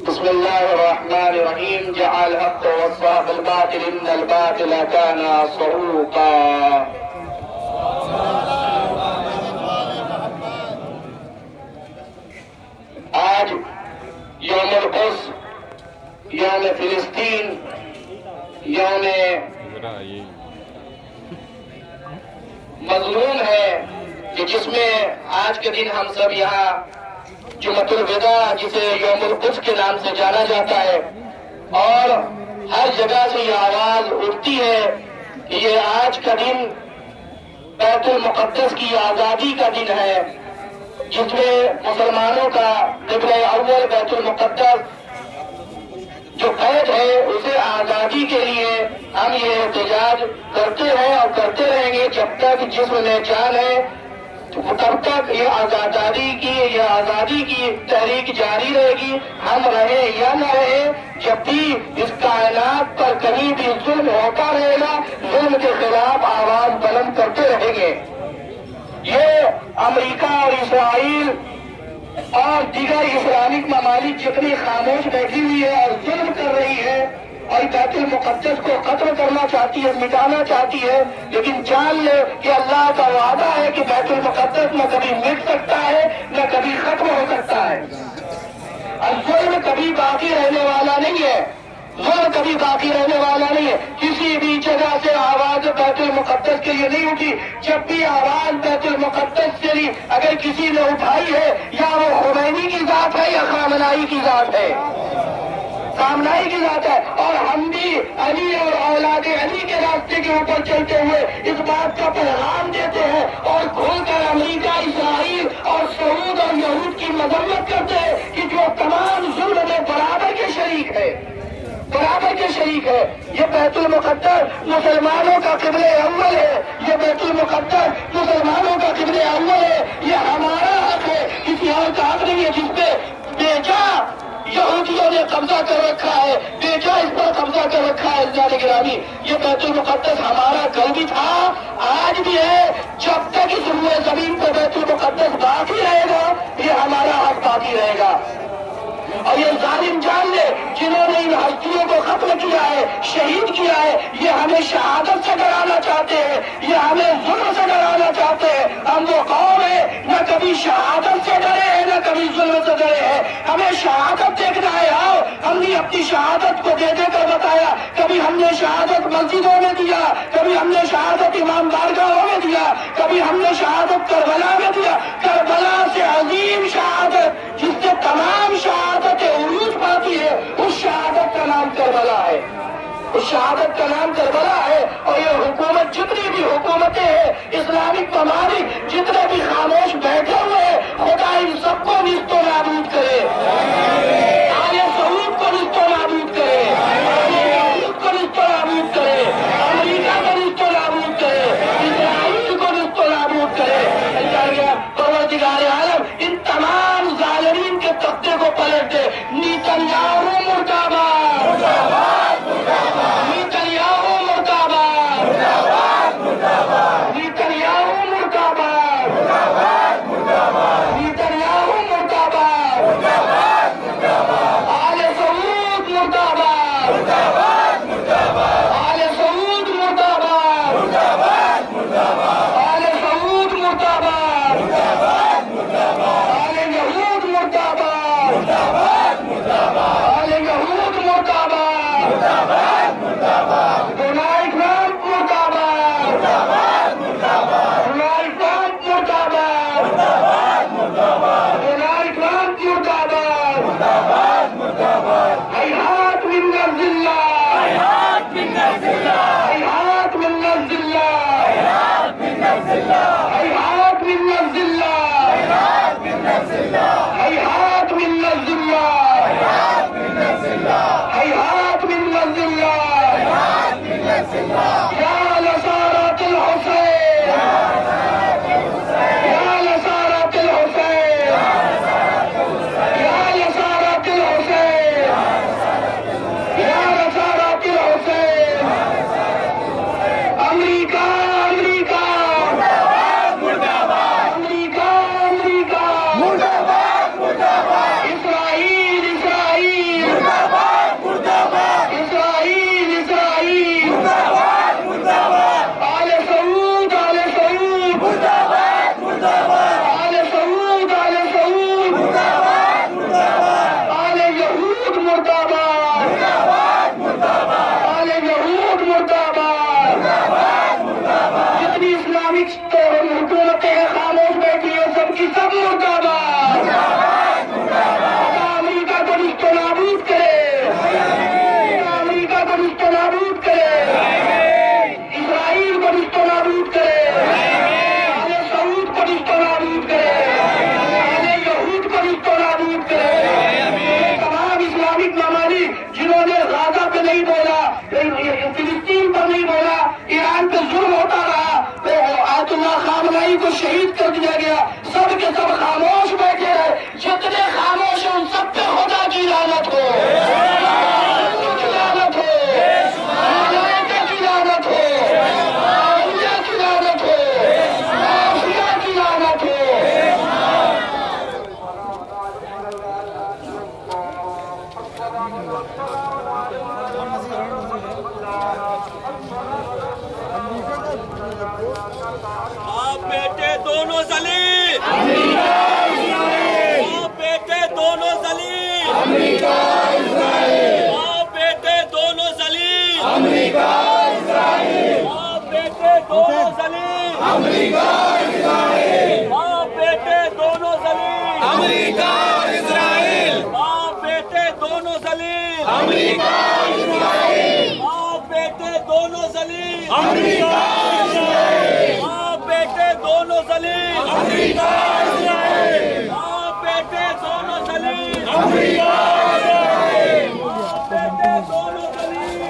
بسم الله الرحمن الرحيم. جعل الحق والصواب الباطل إن الباطل كان صعوقا. آج یوم القدس، یوم فلسطین، یوم مظلوم ہے کہ جس میں آج کے دن ہم سب یہاں جمعۃ الوداع جسے یوم القدس کے نام سے جانا جاتا ہے، اور ہر جگہ سے یہ آواز اٹھتی ہے کہ یہ آج کا دن بیت المقدس کی آزادی کا دن ہے، جس میں مسلمانوں کا قبلہ اول بیت المقدس جو قید ہے اسے آزادی کے لیے ہم یہ احتجاج کرتے ہیں اور کرتے رہیں گے جب تک جسم میں جان ہے، تب تک یہ آزادی کی تحریک جاری رہے گی. ہم رہے یا نہ رہے، جب بھی اس کائنات پر کہیں بھی ظلم ہوتا رہے گا، ظلم کے خلاف آواز بلند کرتے رہیں گے. یہ امریکہ اور اسرائیل اور دیگر اسلامک ممالک جتنی خاموش بیٹھی ہوئی ہے اور ظلم کر رہی ہے اور بیت المقدس کو ختم کرنا چاہتی ہے، مٹانا چاہتی ہے، لیکن جان لے کہ اللہ کا وعدہ ہے کہ بیت المقدس نہ کبھی مٹ سکتا ہے نہ کبھی ختم ہو سکتا ہے. اور ظلم کبھی باقی رہنے والا نہیں ہے، ظلم کبھی باقی رہنے والا نہیں ہے. کسی بھی جگہ سے آواز بیت المقدس کے لیے نہیں اٹھی. جب بھی آواز بیت المقدس سے اگر کسی نے اٹھائی ہے، یا وہ خمینی کی ذات ہے یا خامنائی کی ذات ہے، خامنائی کی ذات ہے. اور ہم بھی علی اور اولاد علی کے راستے کے اوپر چلتے ہوئے اس بات کا پیغام دیتے ہیں اور کھول کر امریکہ، اسرائیل اور سعود اور یہود کی مذمت کرتے ہیں کہ جو تمام ظلم میں برابر کے شریک ہے، برابر کے شریک ہے. یہ بیت المقدس مسلمانوں کا قبلہ اول ہے، یہ بیت المقدس مسلمانوں کا قبلہ اول ہے. یہ ہمارا حق ہے، کسی اور کا حق نہیں ہے جس پہ بے جا یہودیوں نے قبضہ کر رکھا ہے، بے جا اس پر قبضہ کر رکھا ہے. عزیزان گرامی، یہ بیت المقدس ہمارا کل بھی تھا، آج بھی ہے. جب تک اس روئے زمین پہ بیت المقدس باقی رہے گا، یہ ہمارا حق باقی رہے گا. اور یہ ظالم جان لے جنہوں نے ان ہستیوں کو ختم کیا ہے، شہید کیا ہے، یہ ہمیں شہادت سے ڈرانا چاہتے ہیں، یہ ہمیں ظلم سے ڈرانا چاہتے ہیں. ہم وہ قوم ہے نہ کبھی شہادت سے ڈرے ہیں نہ کبھی ظلم سے ڈرے ہیں. ہمیں شہادت دیکھنا ہے. آؤ، ہم نے اپنی شہادت کو دے کر بتایا. کبھی ہم نے شہادت مسجدوں میں دیا، کبھی ہم نے شہادت امام بارگاہوں میں دیا، کبھی ہم نے شہادت کربلا میں دیا. کربلا سے عظیم شہادت جس سے تمام شہادت عروج پاتی ہے، اس شہادت کا نام کربلا ہے، اس شہادت کا نام کربلا ہے. اور یہ حکومت، جتنی بھی حکومتیں ہیں، اسلامک ممالک جتنے بھی خاموش بیٹھے ہوئے ہیں، خدا ان سب کو نیست و نابود کرے. آل سعود کو نیست و نابود کرے، یہود کو نیست و نابود کرے، امریکہ کو نیست و نابود کرے، اسرائیل کو نیست و نابود کرے. پروردگار عالم ان تمام ظالمین کے تختے کو پلٹ دے. نیتنیاہو مردہ باد، نیتنیاہو مردہ باد، نیتنیاہو مردہ باد، نیتنیاہو مردہ باد، آل سعود مردہ باد، آل سعود مردہ باد، آل سعود مردہ باد، آل یہود مردہ باد. نابود کرے. تمام اسلامک ممالک جنہوں نے غزہ پہ نہیں بولا, فلسطین پر نہیں بولا, ایران پہ ظلم ہوتا رہا, آیت اللہ خامنئی کو شہید کر دیا گیا, سب کے سب خاموش بیٹھے رہے. جتنے خاموش ہیں ان سب پہ خدا کی لعنت ہو, کی لعنت ہو, ملائکہ کی لعنت ہو, اولیاء کی لعنت ہو, اولیاء کی لعنت ہو. باپ بیٹے دونوں ذلیل, باپ بیٹے دونوں ذلیل, باپ بیٹے دونوں ذلیل, باپ بیٹے دونوں ذلیل, باپ بیٹے دونوں ذلیل, باپ بیٹے دونوں ذلیل, باپ بیٹے دونوں ذلیل, باپ بیٹے دونوں ذلیل, باپ بیٹے دونوں ذلیل, باپ بیٹے دونوں ذلیل.